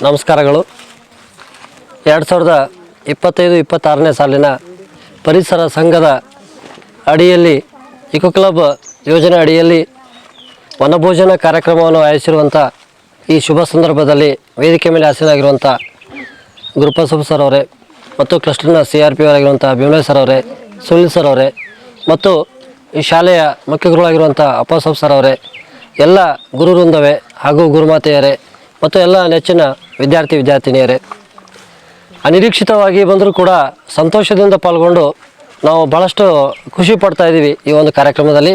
ನಮಸ್ಕಾರಗಳು. 2025-26ನೇ ಸಾಲಿನ ಪರಿಸರ ಸಂಘದ ಅಡಿಯಲ್ಲಿ ಇಕೋ ಕ್ಲಬ್ ಯೋಜನೆ ಅಡಿಯಲ್ಲಿ ವನಭೋಜನ ಕಾರ್ಯಕ್ರಮವನ್ನು ಆಯೋಜಿಸಿರುವಂಥ ಈ ಶುಭ ಸಂದರ್ಭದಲ್ಲಿ ವೇದಿಕೆ ಮೇಲೆ ಆಸೀನರಾಗಿರುವಂಥ ಗುರುಪ್ರಸಾದ್ ಸರ್ ಅವರೇ ಮತ್ತು ಕ್ಲಸ್ಟರ್ನ CRP ಅವರಾಗಿರುವಂಥ ಭೀಮರಾಜ್ ಸರ್ ಅವರೇ, ಸುನಿಲ್ ಸರ್ ಅವರೇ ಮತ್ತು ಈ ಶಾಲೆಯ ಮುಖ್ಯ ಗುರುಗಳಾಗಿರುವಂಥ ಅಪ್ಪ ಸರ್ ಅವರೇ, ಎಲ್ಲ ಗುರುವೃಂದವೇ ಹಾಗೂ ಗುರುಮಾತೆಯರೇ ಮತ್ತು ಎಲ್ಲ ನೆಚ್ಚಿನ ವಿದ್ಯಾರ್ಥಿನಿಯರೇ, ಅನಿರೀಕ್ಷಿತವಾಗಿ ಬಂದರೂ ಕೂಡ ಸಂತೋಷದಿಂದ ಪಾಲ್ಗೊಂಡು ನಾವು ಭಾಳಷ್ಟು ಖುಷಿ ಪಡ್ತಾ ಇದ್ದೀವಿ ಈ ಒಂದು ಕಾರ್ಯಕ್ರಮದಲ್ಲಿ.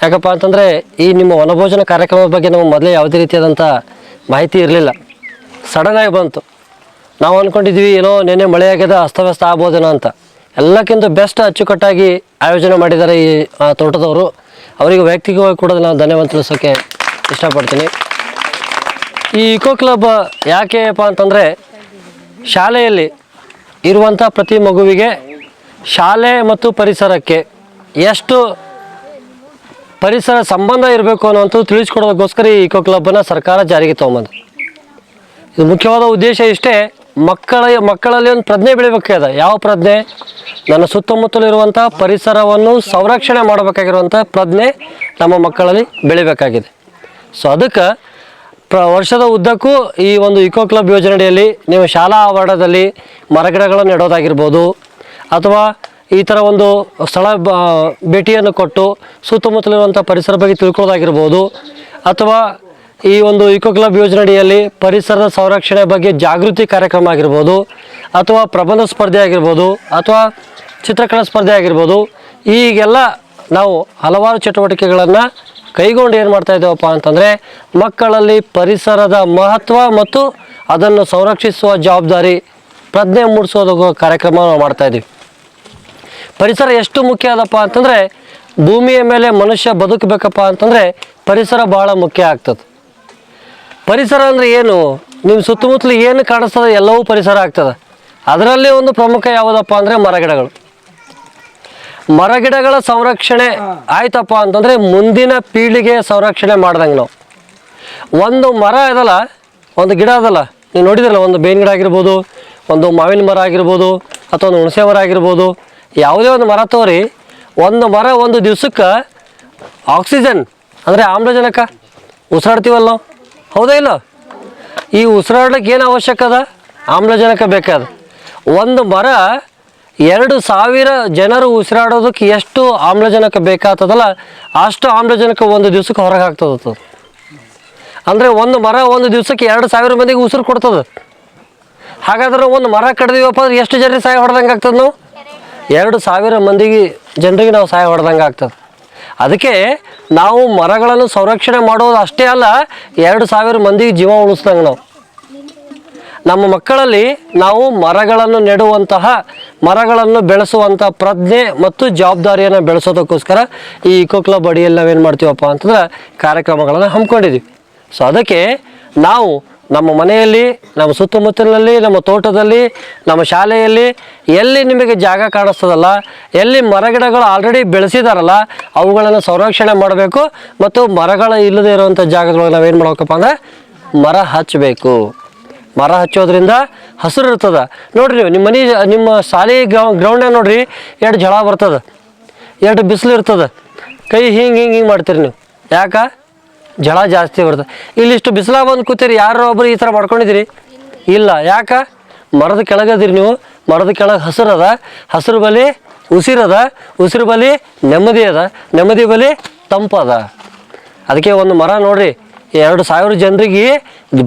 ಯಾಕಪ್ಪ ಅಂತಂದರೆ ಈ ನಿಮ್ಮ ವನಭೋಜನ ಕಾರ್ಯಕ್ರಮದ ಬಗ್ಗೆ ನಮಗೆ ಮೊದಲೇ ಯಾವುದೇ ರೀತಿಯಾದಂಥ ಮಾಹಿತಿ ಇರಲಿಲ್ಲ. ಸಡನ್ನಾಗಿ ಬಂತು. ನಾವು ಅಂದ್ಕೊಂಡಿದ್ವಿ ಏನೋ ನೆನ್ನೆ ಮಳೆ ಆಗ್ಯದ ಅಸ್ತವ್ಯಸ್ತ ಆಗ್ಬೋದೇನೋ ಅಂತ. ಎಲ್ಲಕ್ಕಿಂತ ಬೆಸ್ಟ್ ಅಚ್ಚುಕಟ್ಟಾಗಿ ಆಯೋಜನೆ ಮಾಡಿದ್ದಾರೆ ಈ ತೋಟದವರು. ಅವರಿಗೆ ವೈಯಕ್ತಿಕವಾಗಿ ಕೂಡ ನಾನು ಧನ್ಯವಾದ ತಿಳಿಸೋಕ್ಕೆ ಇಷ್ಟಪಡ್ತೀನಿ. ಈ ಇಕೋ ಕ್ಲಬ್ ಯಾಕೆಪ್ಪ ಅಂತಂದರೆ ಶಾಲೆಯಲ್ಲಿ ಇರುವಂಥ ಪ್ರತಿ ಮಗುವಿಗೆ ಶಾಲೆ ಮತ್ತು ಪರಿಸರಕ್ಕೆ ಎಷ್ಟು ಪರಿಸರ ಸಂಬಂಧ ಇರಬೇಕು ಅನ್ನುವಂಥದ್ದು ತಿಳಿಸ್ಕೊಡೋದಕ್ಕೋಸ್ಕರ ಈ ಇಕೋ ಕ್ಲಬ್ಬನ್ನು ಸರ್ಕಾರ ಜಾರಿಗೆ ತೊಗೊಂಬಂದು. ಇದು ಮುಖ್ಯವಾದ ಉದ್ದೇಶ ಇಷ್ಟೇ, ಮಕ್ಕಳಲ್ಲಿ ಒಂದು ಪ್ರಜ್ಞೆ ಬೆಳಿಬೇಕಾಗಿದೆ. ಯಾವ ಪ್ರಜ್ಞೆ? ನನ್ನ ಸುತ್ತಮುತ್ತಲಿರುವಂಥ ಪರಿಸರವನ್ನು ಸಂರಕ್ಷಣೆ ಮಾಡಬೇಕಾಗಿರುವಂಥ ಪ್ರಜ್ಞೆ ನಮ್ಮ ಮಕ್ಕಳಲ್ಲಿ ಬೆಳಿಬೇಕಾಗಿದೆ. ಸೊ ಅದಕ್ಕೆ ವರ್ಷದ ಉದ್ದಕ್ಕೂ ಈ ಒಂದು ಇಕೋ ಕ್ಲಬ್ ಯೋಜನೆಯಲ್ಲಿ ನೀವು ಶಾಲಾ ಆವರಣದಲ್ಲಿ ಮರಗಿಡಗಳನ್ನು ನೆಡೋದಾಗಿರ್ಬೋದು, ಅಥವಾ ಈ ಥರ ಒಂದು ಸ್ಥಳ ಭೇಟಿಯನ್ನು ಕೊಟ್ಟು ಸುತ್ತಮುತ್ತಲಿರುವಂಥ ಪರಿಸರ ಬಗ್ಗೆ ತಿಳ್ಕೊಳ್ಳೋದಾಗಿರ್ಬೋದು, ಅಥವಾ ಈ ಒಂದು ಇಕೋ ಕ್ಲಬ್ ಯೋಜನೆಯಲ್ಲಿ ಪರಿಸರದ ಸಂರಕ್ಷಣೆ ಬಗ್ಗೆ ಜಾಗೃತಿ ಕಾರ್ಯಕ್ರಮ ಆಗಿರ್ಬೋದು, ಅಥವಾ ಪ್ರಬಂಧ ಸ್ಪರ್ಧೆ ಆಗಿರ್ಬೋದು, ಅಥವಾ ಚಿತ್ರಕಲಾ ಸ್ಪರ್ಧೆ ಆಗಿರ್ಬೋದು, ಈಗೆಲ್ಲ ನಾವು ಹಲವಾರು ಚಟುವಟಿಕೆಗಳನ್ನು ಕೈಗೊಂಡು ಏನು ಮಾಡ್ತಾ ಇದ್ದೇವಪ್ಪ ಅಂತಂದರೆ ಮಕ್ಕಳಲ್ಲಿ ಪರಿಸರದ ಮಹತ್ವ ಮತ್ತು ಅದನ್ನು ಸಂರಕ್ಷಿಸುವ ಜವಾಬ್ದಾರಿ ಪ್ರಜ್ಞೆ ಮೂಡಿಸೋದು ಕಾರ್ಯಕ್ರಮ ನಾವು ಮಾಡ್ತಾಯಿದ್ದೀವಿ. ಪರಿಸರ ಎಷ್ಟು ಮುಖ್ಯ ಅದಪ್ಪ ಅಂತಂದರೆ ಭೂಮಿಯ ಮೇಲೆ ಮನುಷ್ಯ ಬದುಕಬೇಕಪ್ಪ ಅಂತಂದರೆ ಪರಿಸರ ಭಾಳ ಮುಖ್ಯ ಆಗ್ತದೆ. ಪರಿಸರ ಅಂದರೆ ಏನು? ನಿಮ್ಮ ಸುತ್ತಮುತ್ತಲು ಏನು ಕಾಣಿಸ್ತದೆ ಎಲ್ಲವೂ ಪರಿಸರ ಆಗ್ತದೆ. ಅದರಲ್ಲಿ ಒಂದು ಪ್ರಮುಖ ಯಾವುದಪ್ಪ ಅಂದರೆ ಮರಗಿಡಗಳ ಸಂರಕ್ಷಣೆ ಆಯ್ತಪ್ಪ ಅಂತಂದರೆ ಮುಂದಿನ ಪೀಳಿಗೆ ಸಂರಕ್ಷಣೆ ಮಾಡ್ದಂಗೆ ನಾವು. ಒಂದು ಮರ ಇದಲ್ಲ, ಒಂದು ಗಿಡ ಅದಲ್ಲ, ನೀವು ನೋಡಿದ್ರಲ್ಲ, ಒಂದು ಬೇವಿನ ಗಿಡ ಆಗಿರ್ಬೋದು, ಒಂದು ಮಾವಿನ ಮರ ಆಗಿರ್ಬೋದು, ಅಥವಾ ಒಂದು ಹುಣಸೆ ಮರ ಆಗಿರ್ಬೋದು, ಯಾವುದೇ ಒಂದು ಮರ ತೋರಿ, ಒಂದು ಮರ ಒಂದು ದಿವ್ಸಕ್ಕೆ ಆಕ್ಸಿಜನ್ ಅಂದರೆ ಆಮ್ಲಜನಕ ಉಸಿರಾಡ್ತೀವಲ್ಲ ನಾವು, ಹೌದಾ ಇಲ್ಲ? ಈ ಉಸಿರಾಡ್ಲಿಕ್ಕೆ ಏನು ಅವಶ್ಯಕ ಅದ? ಆಮ್ಲಜನಕ ಬೇಕಾದ. ಒಂದು ಮರ 2000 ಜನರು ಉಸಿರಾಡೋದಕ್ಕೆ ಎಷ್ಟು ಆಮ್ಲಜನಕ ಬೇಕಾಗ್ತದಲ್ಲ ಅಷ್ಟು ಆಮ್ಲಜನಕ ಒಂದು ದಿವ್ಸಕ್ಕೆ ಹೊರಗೆ ಹಾಕ್ತದ. ಅಂದರೆ ಒಂದು ಮರ ಒಂದು ದಿವ್ಸಕ್ಕೆ 2000 ಮಂದಿಗೆ ಉಸಿರು ಕೊಡ್ತದೆ. ಹಾಗಾದ್ರೆ ಒಂದು ಮರ ಕಡ್ದೀವಪ್ಪ ಅಂದ್ರೆ ಎಷ್ಟು ಜನರಿಗೆ ಸಹಾಯ ಹೊಡೆದಂಗೆ ಆಗ್ತದೆ? ನಾವು 2000 ಮಂದಿಗೆ ಜನರಿಗೆ ನಾವು ಸಹಾಯ ಹೊಡೆದಂಗೆ ಆಗ್ತದೆ. ಅದಕ್ಕೆ ನಾವು ಮರಗಳನ್ನು ಸಂರಕ್ಷಣೆ ಮಾಡೋದು ಅಷ್ಟೇ ಅಲ್ಲ, 2000 ಮಂದಿಗೆ ಜೀವ ಉಳಿಸ್ದಂಗೆ ನಾವು ನಮ್ಮ ಮಕ್ಕಳಲ್ಲಿ ನಾವು ಮರಗಳನ್ನು ನೆಡುವಂತಹ, ಮರಗಳನ್ನು ಬೆಳೆಸುವಂಥ ಪ್ರಜ್ಞೆ ಮತ್ತು ಜವಾಬ್ದಾರಿಯನ್ನು ಬೆಳೆಸೋದಕ್ಕೋಸ್ಕರ ಈ ಇಕೋ ಕ್ಲಬ್ ಅಡಿಯಲ್ಲಿ ನಾವೇನು ಮಾಡ್ತೀವಪ್ಪ ಅಂತಂದ್ರೆ ಕಾರ್ಯಕ್ರಮಗಳನ್ನು ಹಮ್ಮಿಕೊಂಡಿದ್ದೀವಿ. ಸೊ ಅದಕ್ಕೆ ನಾವು ನಮ್ಮ ಮನೆಯಲ್ಲಿ, ನಮ್ಮ ಸುತ್ತಮುತ್ತಲಿನಲ್ಲಿ, ನಮ್ಮ ತೋಟದಲ್ಲಿ, ನಮ್ಮ ಶಾಲೆಯಲ್ಲಿ ಎಲ್ಲಿ ನಿಮಗೆ ಜಾಗ ಕಾಣಿಸ್ತದಲ್ಲ, ಎಲ್ಲಿ ಮರಗಿಡಗಳು ಆಲ್ರೆಡಿ ಬೆಳೆಸಿದಾರಲ್ಲ ಅವುಗಳನ್ನು ಸಂರಕ್ಷಣೆ ಮಾಡಬೇಕು. ಮತ್ತು ಮರಗಳು ಇಲ್ಲದೆ ಇರುವಂಥ ಜಾಗದೊಳಗೆ ನಾವೇನು ಮಾಡ್ಬೇಕಪ್ಪ ಅಂದರೆ ಮರ ಹಚ್ಚಬೇಕು. ಮರ ಹಚ್ಚೋದ್ರಿಂದ ಹಸಿರು ಇರ್ತದೆ. ನೋಡಿರಿ, ನೀವು ನಿಮ್ಮ ಶಾಲೆ ಗ್ರೌಂಡ್ನಾಗ ನೋಡಿರಿ, ಎರಡು ಝಳ ಬರ್ತದೆ, ಎರಡು ಬಿಸಿಲು ಇರ್ತದೆ, ಕೈ ಹಿಂಗೆ ಮಾಡ್ತೀರಿ ನೀವು. ಯಾಕೆ? ಝಳ ಜಾಸ್ತಿ ಬರ್ತದೆ. ಇಲ್ಲಿಷ್ಟು ಬಿಸಿಲಾಗ ಬಂದು ಕೂತೀರಿ, ಯಾರೋ ಒಬ್ರು ಈ ಥರ ಮಾಡ್ಕೊಂಡಿದ್ದೀರಿ? ಇಲ್ಲ. ಯಾಕೆ? ಮರದ ಕೆಳಗದಿರಿ ನೀವು. ಮರದ ಕೆಳಗೆ ಹಸಿರದ, ಹಸಿರು ಬಲಿ ಉಸಿರದ, ಉಸಿರು ಬಲಿ ನೆಮ್ಮದಿ ಅದ, ನೆಮ್ಮದಿ ಬಲಿ ತಂಪದ. ಅದಕ್ಕೆ ಒಂದು ಮರ ನೋಡಿರಿ 2000 ಜನರಿಗೆ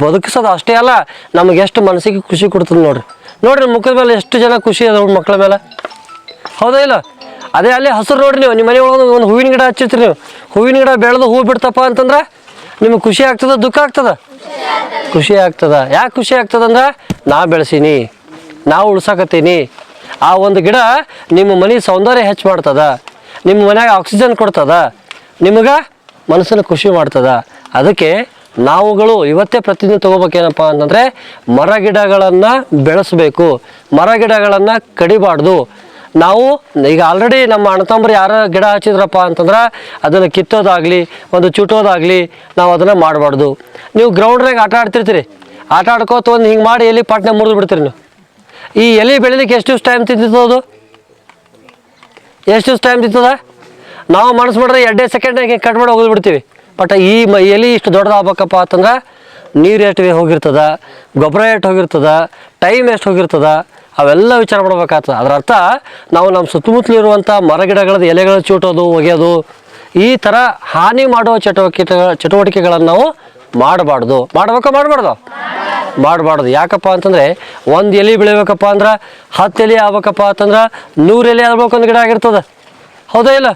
ಬದುಕಿಸೋದು ಅಷ್ಟೇ ಅಲ್ಲ, ನಮಗೆ ಎಷ್ಟು ಮನಸ್ಸಿಗೆ ಖುಷಿ ಕೊಡ್ತದೆ. ನೋಡ್ರಿ ಮುಖದ ಮೇಲೆ ಎಷ್ಟು ಜನ ಖುಷಿ ಅದ ಮಕ್ಕಳ ಮೇಲೆ, ಹೌದಾ ಇಲ್ಲ? ಅದೇ ಅಲ್ಲಿ ಹಸಿರು ನೋಡ್ರಿ, ನೀವು ನಿಮ್ಮ ಮನೆ ಒಳಗೆ ಒಂದು ಹೂವಿನ ಗಿಡ ಹಚ್ಚಿರ್ತೀರಿ, ನೀವು ಹೂವಿನ ಗಿಡ ಬೆಳೆದು ಹೂ ಬಿಡ್ತಪ್ಪ ಅಂತಂದ್ರೆ ನಿಮಗೆ ಖುಷಿ ಆಗ್ತದ, ದುಃಖ ಆಗ್ತದ? ಖುಷಿ ಆಗ್ತದ. ಯಾಕೆ ಖುಷಿ ಆಗ್ತದಂದ್ರೆ ನಾ ಬೆಳೆಸೀನಿ, ನಾವು ಉಳ್ಸಾಕತ್ತೀನಿ. ಆ ಒಂದು ಗಿಡ ನಿಮ್ಮ ಮನೆ ಸೌಂದರ್ಯ ಹೆಚ್ಚು ಮಾಡ್ತದ, ನಿಮ್ಮ ಮನೆಯಾಗ ಆಕ್ಸಿಜನ್ ಕೊಡ್ತದ, ನಿಮಗೆ ಮನಸ್ಸನ್ನು ಖುಷಿ ಮಾಡ್ತದ. ಅದಕ್ಕೆ ನಾವುಗಳು ಇವತ್ತೇ ಪ್ರತಿದಿನ ತೊಗೋಬೇಕೇನಪ್ಪ ಅಂತಂದರೆ ಮರಗಿಡಗಳನ್ನು ಬೆಳೆಸಬೇಕು, ಮರಗಿಡಗಳನ್ನು ಕಡಿಬಾರ್ದು. ನಾವು ಈಗ ಆಲ್ರೆಡಿ ನಮ್ಮ ಅಣ್ಣತಮ್ಮರು ಯಾರು ಗಿಡ ಹಚ್ಚಿದ್ರಪ್ಪ ಅಂತಂದ್ರೆ ಅದನ್ನು ಕಿತ್ತೋದಾಗಲಿ ಒಂದು ಚುಟೋದಾಗಲಿ ನಾವು ಅದನ್ನು ಮಾಡಬಾರ್ದು. ನೀವು ಗ್ರೌಂಡ್ನಾಗ ಆಟ ಆಡ್ತಿರ್ತೀರಿ, ಆಟ ಆಡ್ಕೋತ ಒಂದು ಹಿಂಗೆ ಮಾಡಿ ಎಲೆ ಪಾಟ್ನೆ ಮುರಿದು ಬಿಡ್ತೀರಿ ನೀವು. ಈ ಎಲೆ ಬೆಳಿಲಿಕ್ಕೆ ಎಷ್ಟು ಟೈಮ್ ತಿಂತಿತ್ತು? ಎಷ್ಟು ಟೈಮ್ ತಿಂತದ? ನಾವು ಮನಸ್ಸು ಮಾಡಿದ್ರೆ 2 ಸೆಕೆಂಡ್ನಾಗ ಕಟ್ ಮಾಡಿ ಹೋಗಿ ಬಿಡ್ತೀವಿ. ಬಟ್ ಈ ಎಲೆ ಇಷ್ಟು ದೊಡ್ಡದಾಗಬೇಕಪ್ಪ ಅಂತಂದ್ರೆ ನೀರು ಎಷ್ಟು ಹೋಗಿರ್ತದ, ಗೊಬ್ಬರ ಎಷ್ಟು ಹೋಗಿರ್ತದ, ಟೈಮ್ ಎಷ್ಟು ಹೋಗಿರ್ತದ, ಅವೆಲ್ಲ ವಿಚಾರ ಮಾಡ್ಬೇಕಾಗ್ತದೆ. ಅದರ ಅರ್ಥ ನಾವು ನಮ್ಮ ಸುತ್ತಮುತ್ತಲು ಇರುವಂಥ ಮರಗಿಡಗಳದ್ದು ಎಲೆಗಳು ಚೂಟೋದು, ಒಗೆಯೋದು, ಈ ಥರ ಹಾನಿ ಮಾಡುವ ಚಟುವಟಿಕೆಗಳನ್ನು ನಾವು ಮಾಡಬಾರ್ದು. ಮಾಡಬಾರ್ದು. ಯಾಕಪ್ಪ ಅಂತಂದರೆ ಒಂದು ಎಲೆ ಬೆಳಿಬೇಕಪ್ಪ ಅಂದ್ರೆ 10 ಎಲೆ ಆಗ್ಬೇಕಪ್ಪ ಅಂತಂದ್ರೆ 100 ಎಲೆ ಆಗ್ಬೇಕಂದು ಗಿಡ ಆಗಿರ್ತದೆ. ಹೌದಾ ಇಲ್ಲ?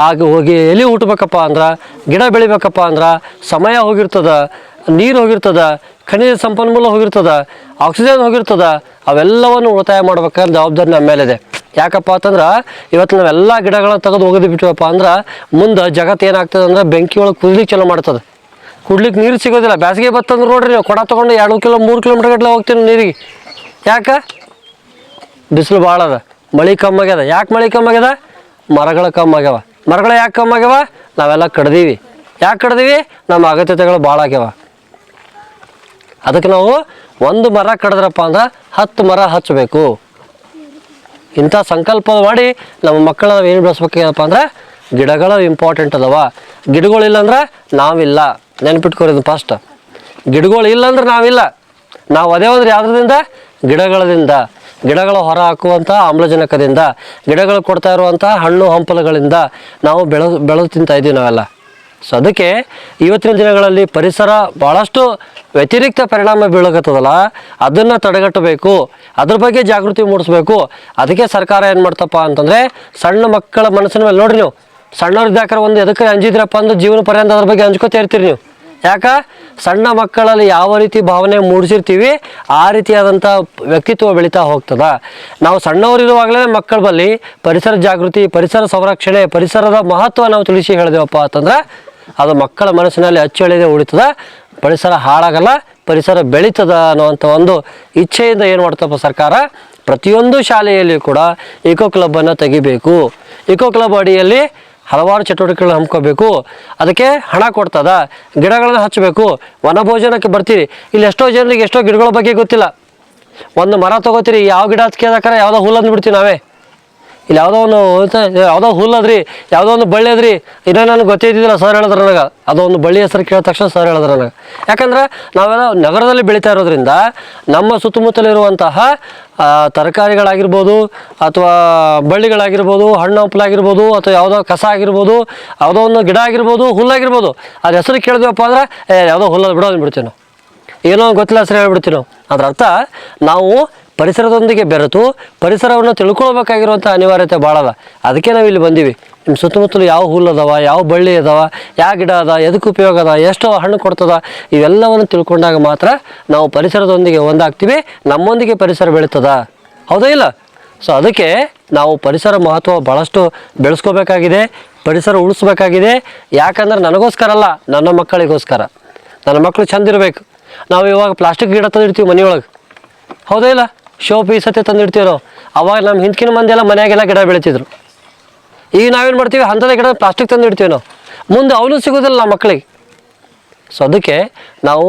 ಆಗ ಹೋಗಿ ಎಲೆ ಹುಟ್ಟಬೇಕಪ್ಪ ಅಂದ್ರೆ, ಗಿಡ ಬೆಳಿಬೇಕಪ್ಪ ಅಂದ್ರೆ ಸಮಯ ಹೋಗಿರ್ತದ, ನೀರು ಹೋಗಿರ್ತದ, ಖನಿಜ ಸಂಪನ್ಮೂಲ ಹೋಗಿರ್ತದ, ಆಕ್ಸಿಜನ್ ಹೋಗಿರ್ತದ. ಅವೆಲ್ಲವನ್ನು ಉಳಿತಾಯ ಮಾಡ್ಬೇಕಾದ್ರೆ ಜವಾಬ್ದಾರಿ ನಮ್ಮ ಮೇಲಿದೆ. ಯಾಕಪ್ಪ ಅಂತಂದ್ರೆ ಇವತ್ತು ನಾವೆಲ್ಲ ಗಿಡಗಳನ್ನ ತೆಗೆದು ಒಗೆದು ಬಿಟ್ಟಿವಪ್ಪ ಅಂದ್ರೆ ಮುಂದೆ ಜಗತ್ತು ಏನಾಗ್ತದೆ ಅಂದ್ರೆ ಬೆಂಕಿ ಒಳಗೆ ಕುದ್ಲಿಕ್ಕೆ ಚಲೋ ಮಾಡ್ತದೆ. ಕುಡ್ಲಿಕ್ಕೆ ನೀರು ಸಿಗೋದಿಲ್ಲ. ಬೇಸಿಗೆ ಬತ್ತಂದ್ರೆ ನೋಡ್ರಿ, ನೀವು ಕೊಡ ತೊಗೊಂಡು 2 3 ಕಿಲೋಮೀಟರ್ ಗಟ್ಟಲೆ ಹೋಗ್ತೀನಿ ನೀರಿಗೆ. ಯಾಕೆ? ಬಿಸಿಲು ಭಾಳ ಅದ, ಮಳೆ ಕಮ್ಮಿ ಆಗ್ಯದ. ಯಾಕೆ ಮಳೆ ಕಮ್ಮಿ ಆಗ್ಯದ? ಮರಗಳು ಕಮ್ಮಿ ಆಗ್ಯಾವ. ಮರಗಳು ಯಾಕೆ ಕಮ್ಮಿ ಆಗ್ಯಾವ? ನಾವೆಲ್ಲ ಕಡ್ದೀವಿ. ಯಾಕೆ ಕಡ್ದೀವಿ? ನಮ್ಮ ಅಗತ್ಯತೆಗಳು ಭಾಳ ಆಗ್ಯಾವ. ಅದಕ್ಕೆ ನಾವು ಒಂದು ಮರ ಕಡಿದ್ರಪ್ಪ ಅಂದ್ರೆ 10 ಮರ ಹಚ್ಚಬೇಕು. ಇಂಥ ಸಂಕಲ್ಪ ಮಾಡಿ ನಮ್ಮ ಮಕ್ಕಳ ನಾವು ಏನು ಬೆಳೆಸ್ಬೇಕಪ್ಪ ಅಂದ್ರೆ ಗಿಡಗಳು ಇಂಪಾರ್ಟೆಂಟ್ ಅದಾವ. ಗಿಡಗಳಿಲ್ಲಂದ್ರೆ ನಾವಿಲ್ಲ. ನೆನ್ಪಿಟ್ಕೊರಿದು ಫಸ್ಟ್. ಗಿಡಗಳು ಇಲ್ಲಂದ್ರೆ ನಾವಿಲ್ಲ. ನಾವು ಅದೇ ಅಂದ್ರೆ ಯಾವುದರಿಂದ? ಗಿಡಗಳದಿಂದ. ಗಿಡಗಳು ಹೊರ ಹಾಕುವಂಥ ಆಮ್ಲಜನಕದಿಂದ, ಗಿಡಗಳು ಕೊಡ್ತಾ ಇರುವಂಥ ಹಣ್ಣು ಹಂಪಲುಗಳಿಂದ ನಾವು ಬೆಳೆದು ತಿಂತಾ ಇದ್ದೀವಿ ನಾವೆಲ್ಲ. ಸೊ ಅದಕ್ಕೆ ಇವತ್ತಿನ ದಿನಗಳಲ್ಲಿ ಪರಿಸರ ಭಾಳಷ್ಟು ವ್ಯತಿರಿಕ್ತ ಪರಿಣಾಮ ಬೀಳಕತ್ತದಲ್ಲ, ಅದನ್ನು ತಡೆಗಟ್ಟಬೇಕು. ಅದ್ರ ಬಗ್ಗೆ ಜಾಗೃತಿ ಮೂಡಿಸ್ಬೇಕು. ಅದಕ್ಕೆ ಸರ್ಕಾರ ಏನು ಮಾಡ್ತಪ್ಪ ಅಂತಂದರೆ ಸಣ್ಣ ಮಕ್ಕಳ ಮನಸ್ಸಿನ ಮೇಲೆ ನೋಡ್ರಿ, ನೀವು ಸಣ್ಣವ್ರಿದ್ದಾಕರ ಒಂದು ಎದಕ್ಕೆ ಅಂಜಿದ್ರಪ್ಪ ಅಂದ್ರೆ ಜೀವನ ಪರ್ಯಂತ ಅದ್ರ ಬಗ್ಗೆ ಹಂಚ್ಕೋತಾ ಇರ್ತೀರಿ ನೀವು. ಯಾಕೆ? ಸಣ್ಣ ಮಕ್ಕಳಲ್ಲಿ ಯಾವ ರೀತಿ ಭಾವನೆ ಮೂಡಿಸಿರ್ತೀವಿ ಆ ರೀತಿಯಾದಂಥ ವ್ಯಕ್ತಿತ್ವ ಬೆಳೀತಾ ಹೋಗ್ತದೆ. ನಾವು ಸಣ್ಣವರಿರುವಾಗಲೇ ಮಕ್ಕಳ ಬಳಿ ಪರಿಸರ ಜಾಗೃತಿ, ಪರಿಸರ ಸಂರಕ್ಷಣೆ, ಪರಿಸರದ ಮಹತ್ವ ನಾವು ತಿಳಿಸಿ ಹೇಳಿದೆವಪ್ಪ ಅಂತಂದ್ರೆ ಅದು ಮಕ್ಕಳ ಮನಸ್ಸಿನಲ್ಲಿ ಅಚ್ಚಳಿದೆ ಉಳಿತದ. ಪರಿಸರ ಹಾಳಾಗಲ್ಲ, ಪರಿಸರ ಬೆಳೀತದ ಅನ್ನುವಂಥ ಒಂದು ಇಚ್ಛೆಯಿಂದ ಏನು ಮಾಡ್ತಪ್ಪ ಸರ್ಕಾರ, ಪ್ರತಿಯೊಂದು ಶಾಲೆಯಲ್ಲಿ ಕೂಡ ಇಕೋ ಕ್ಲಬ್ಬನ್ನು ತೆಗಿಬೇಕು. ಇಕೋ ಕ್ಲಬ್ ಅಡಿಯಲ್ಲಿ ಹಲವಾರು ಚಟುವಟಿಕೆಗಳನ್ನ ಹಮ್ಮಿಕೋಬೇಕು. ಅದಕ್ಕೆ ಹಣ ಕೊಡ್ತದ, ಗಿಡಗಳನ್ನು ಹಚ್ಚಬೇಕು. ವನಭೋಜನಕ್ಕೆ ಬರ್ತೀರಿ, ಇಲ್ಲಿ ಎಷ್ಟೋ ಜನರಿಗೆ ಎಷ್ಟೋ ಗಿಡಗಳ ಬಗ್ಗೆ ಗೊತ್ತಿಲ್ಲ. ಒಂದು ಮರ ತೊಗೋತೀರಿ, ಯಾವ ಗಿಡ ಹಚ್ಕೋದಾಕಾರ ಯಾವುದೋ ಹುಲ್ಲು ಅಂದ್ಬಿಡ್ತೀವಿ ನಾವೇ. ಇಲ್ಲಿ ಯಾವುದೋ ಹುಲ್ಲದ್ರಿ, ಯಾವುದೋ ಒಂದು ಬಳ್ಳಿ ಅದ್ರಿ, ಇನ್ನೂ ನನಗೆ ಗೊತ್ತಿದ್ದಿಲ್ಲ. ಸರ್ ಹೇಳಿದ್ರು ನನಗೆ, ಅದೋ ಒಂದು ಬಳ್ಳಿ ಹೆಸರು ಕೇಳಿದ ತಕ್ಷಣ ಸರ್ ಹೇಳಿದ್ರು ನನಗೆ. ಯಾಕಂದ್ರೆ ನಾವೆಲ್ಲ ನಗರದಲ್ಲಿ ಬೆಳೀತಾ ಇರೋದ್ರಿಂದ ನಮ್ಮ ಸುತ್ತಮುತ್ತಲಿರುವಂತಹ ತರಕಾರಿಗಳಾಗಿರ್ಬೋದು, ಅಥವಾ ಬಳ್ಳಿಗಳಾಗಿರ್ಬೋದು, ಹಣ್ಣು ಹಂಪಲಾಗಿರ್ಬೋದು, ಅಥವಾ ಯಾವುದೋ ಕಸ ಆಗಿರ್ಬೋದು, ಯಾವುದೋ ಒಂದು ಗಿಡ ಆಗಿರ್ಬೋದು, ಹುಲ್ಲಾಗಿರ್ಬೋದು, ಅದ್ರ ಹೆಸರು ಕೇಳಿದ್ವಪ್ಪ ಅಂದ್ರೆ ಯಾವುದೋ ಹುಲ್ಲದು ಬಿಡೋ ಅಂದ್ಬಿಡ್ತೀವಿ ನಾವು. ಏನೋ ಗೊತ್ತಿಲ್ಲ ಹೆಸರು ಹೇಳ್ಬಿಡ್ತೀವಿ ನಾವು. ಅದರ ಅರ್ಥ ನಾವು ಪರಿಸರದೊಂದಿಗೆ ಬೆರೆತು ಪರಿಸರವನ್ನು ತಿಳ್ಕೊಳ್ಬೇಕಾಗಿರುವಂಥ ಅನಿವಾರ್ಯತೆ ಭಾಳ ಅದ. ಅದಕ್ಕೆ ನಾವು ಇಲ್ಲಿ ಬಂದೀವಿ. ನಿಮ್ಮ ಸುತ್ತಮುತ್ತಲು ಯಾವ ಹುಲ್ಲು ಅದಾವ, ಯಾವ ಬಳ್ಳಿ ಅದಾವ, ಯಾವ ಗಿಡ ಅದ, ಎದಕ್ಕೆ ಉಪಯೋಗ ಅದ, ಎಷ್ಟು ಹಣ್ಣು ಕೊಡ್ತದ, ಇವೆಲ್ಲವನ್ನು ತಿಳ್ಕೊಂಡಾಗ ಮಾತ್ರ ನಾವು ಪರಿಸರದೊಂದಿಗೆ ಒಂದಾಗ್ತೀವಿ, ನಮ್ಮೊಂದಿಗೆ ಪರಿಸರ ಬೆಳೀತದ. ಹೌದಾ ಇಲ್ಲ? ಸೊ ಅದಕ್ಕೆ ನಾವು ಪರಿಸರ ಮಹತ್ವ ಭಾಳಷ್ಟು ಬೆಳೆಸ್ಕೋಬೇಕಾಗಿದೆ, ಪರಿಸರ ಉಳಿಸ್ಬೇಕಾಗಿದೆ. ಯಾಕಂದ್ರೆ ನನಗೋಸ್ಕರ ಅಲ್ಲ, ನನ್ನ ಮಕ್ಕಳಿಗೋಸ್ಕರ. ನನ್ನ ಮಕ್ಕಳು ಚಂದ ಇರಬೇಕು. ನಾವು ಇವಾಗ ಪ್ಲಾಸ್ಟಿಕ್ ಗಿಡ ತಂದಿಡ್ತೀವಿ ಮನೆಯೊಳಗೆ. ಹೌದಾ ಇಲ್ಲ? ಶೋ ಪೀಸತ್ತೆ ತಂದಿಡ್ತೀವಿ ನಾವು. ಅವಾಗ ನಮ್ಮ ಹಿಂದಿನ ಮಂದಿ ಎಲ್ಲ ಮನೆಯಾಗೆಲ್ಲ ಗಿಡ ಬೆಳೀತಿದ್ರು. ಈಗ ನಾವೇನು ಮಾಡ್ತೀವಿ, ಅಂಥದೇ ಗಿಡ ಪ್ಲಾಸ್ಟಿಕ್ ತಂದಿಡ್ತೀವಿ ನಾವು. ಮುಂದೆ ಅವನು ಸಿಗೋದಿಲ್ಲ ನಮ್ಮ ಮಕ್ಕಳಿಗೆ. ಸೊ ಅದಕ್ಕೆ ನಾವು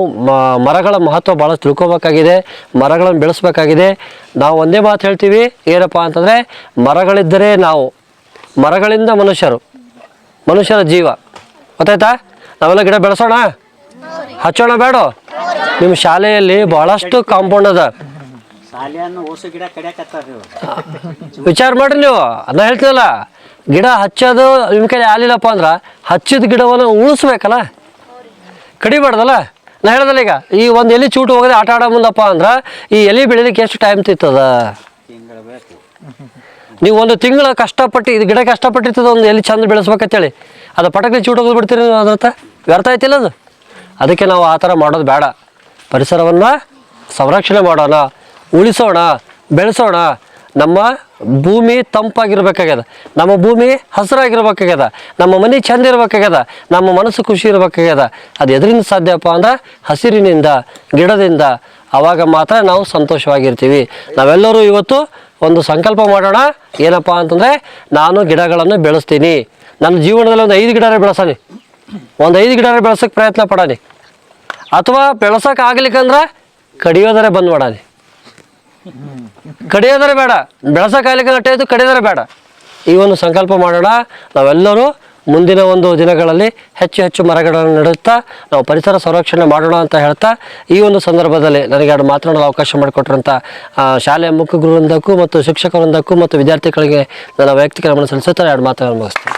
ಮರಗಳ ಮಹತ್ವ ಭಾಳ ತಿಳ್ಕೊಬೇಕಾಗಿದೆ, ಮರಗಳನ್ನು ಬೆಳೆಸ್ಬೇಕಾಗಿದೆ. ನಾವು ಒಂದೇ ಮಾತು ಹೇಳ್ತೀವಿ, ಏನಪ್ಪ ಅಂತಂದರೆ ಮರಗಳಿದ್ದರೆ ನಾವು, ಮರಗಳಿಂದ ಮನುಷ್ಯರ ಜೀವ. ಗೊತ್ತಾಯ್ತಾ? ನಾವೆಲ್ಲ ಗಿಡ ಬೆಳೆಸೋಣ, ಹಚ್ಚೋಣ ಬೇಡ? ನಿಮ್ಮ ಶಾಲೆಯಲ್ಲಿ ಭಾಳಷ್ಟು ಕಾಂಪೌಂಡ್ ಅದ, ವಿಚಾರ ಮಾಡ್ರಿ ನೀವು. ಅದನ್ನ ಹೇಳ್ತೀವಲ್ಲ, ಗಿಡ ಹಚ್ಚೋದು ನಿಮ್ಮ ಕೈ ಆಲಿಲ್ಲಪ್ಪ ಅಂದ್ರೆ ಹಚ್ಚಿದ ಗಿಡವನ್ನು ಉಳಿಸ್ಬೇಕಲ್ಲ, ಕಡಿಬಾರ್ದಲ್ಲ. ನಾ ಹೇಳ್ದಲ್ಲ, ಈಗ ಈ ಒಂದು ಎಲೆ ಚೂಟು ಹೋಗದೆ ಆಟ ಆಡೋ ಮುಂದಪ್ಪ ಅಂದ್ರೆ ಈ ಎಲೆ ಬೆಳಿಲಿಕ್ಕೆ ಎಷ್ಟು ಟೈಮ್ ತಿರ್ತದ? ನೀವು ಒಂದು ತಿಂಗಳ ಕಷ್ಟಪಟ್ಟು ಇದು ಗಿಡ ಕಷ್ಟಪಟ್ಟಿರ್ತದ ಒಂದು ಎಲೆ ಚಂದ ಬೆಳೆಸ್ಬೇಕಂತೇಳಿ, ಅದು ಪಟಕ್ಕೆ ಚೂಟು ಹೋಗಿ ಬಿಡ್ತೀರಿ ನೀವು, ಅದಂತ ವ್ಯರ್ಥ ಆಯ್ತಿಲ್ಲ ಅದು. ಅದಕ್ಕೆ ನಾವು ಆ ಥರ ಮಾಡೋದು ಬೇಡ. ಪರಿಸರವನ್ನು ಸಂರಕ್ಷಣೆ ಮಾಡೋಣ, ಉಳಿಸೋಣ, ಬೆಳೆಸೋಣ. ನಮ್ಮ ಭೂಮಿ ತಂಪಾಗಿರ್ಬೇಕಾಗ್ಯದ, ನಮ್ಮ ಭೂಮಿ ಹಸಿರಾಗಿರ್ಬೇಕಾಗ್ಯದ, ನಮ್ಮ ಮನೆ ಚಂದ ಇರ್ಬೇಕಾಗ್ಯದ, ನಮ್ಮ ಮನಸ್ಸು ಖುಷಿ ಇರ್ಬೇಕಾಗ್ಯದ. ಅದು ಎದರಿಂದ ಸಾಧ್ಯಪ್ಪ ಅಂದ್ರೆ ಹಸಿರಿನಿಂದ, ಗಿಡದಿಂದ. ಆವಾಗ ಮಾತ್ರ ನಾವು ಸಂತೋಷವಾಗಿರ್ತೀವಿ. ನಾವೆಲ್ಲರೂ ಇವತ್ತು ಒಂದು ಸಂಕಲ್ಪ ಮಾಡೋಣ, ಏನಪ್ಪ ಅಂತಂದರೆ ನಾನು ಗಿಡಗಳನ್ನು ಬೆಳೆಸ್ತೀನಿ. ನನ್ನ ಜೀವನದಲ್ಲಿ ಒಂದು 5 ಗಿಡನೇ ಬೆಳೆಸೋಣ, ಒಂದು 5 ಗಿಡನೇ ಬೆಳೆಸೋಕ್ಕೆ ಪ್ರಯತ್ನ ಪಡೋಣ. ಅಥವಾ ಬೆಳೆಸೋಕೆ ಆಗ್ಲಿಕ್ಕಂದ್ರೆ ಕಡಿಯೋದರೆ ಬಂದ್ ಮಾಡಾನಿ, ಕಡಿಯೋದರೆ ಬೇಡ, ಬೆಳೆಸೋ ಕಾಲಿಗೆ ನಟ್ಟೆದು ಕಡಿಯೋದರೆ ಬೇಡ. ಈ ಒಂದು ಸಂಕಲ್ಪ ಮಾಡೋಣ. ನಾವೆಲ್ಲರೂ ಮುಂದಿನ ಒಂದು ದಿನಗಳಲ್ಲಿ ಹೆಚ್ಚು ಹೆಚ್ಚು ಮರಗಳನ್ನು ನೆಡುತ್ತಾ ನಾವು ಪರಿಸರ ಸಂರಕ್ಷಣೆ ಮಾಡೋಣ ಅಂತ ಹೇಳ್ತಾ, ಈ ಒಂದು ಸಂದರ್ಭದಲ್ಲಿ ನನಗೆ ಎರಡು ಮಾತನಾಡಲು ಅವಕಾಶ ಮಾಡಿಕೊಟ್ಟಿರುವಂಥ ಶಾಲೆಯ ಮುಖ್ಯ ಗುರುವೃಂದಕ್ಕೂ ಮತ್ತು ಶಿಕ್ಷಕ ವೃಂದಕ್ಕೂ ಮತ್ತು ವಿದ್ಯಾರ್ಥಿಗಳಿಗೆ ನನ್ನ ವೈಯಕ್ತಿಕ ಗಮನ ಸಲ್ಲಿಸುತ್ತಾ ಎರಡು ಮಾತುಗಳನ್ನು ಮುಗಿಸ್ತೇನೆ.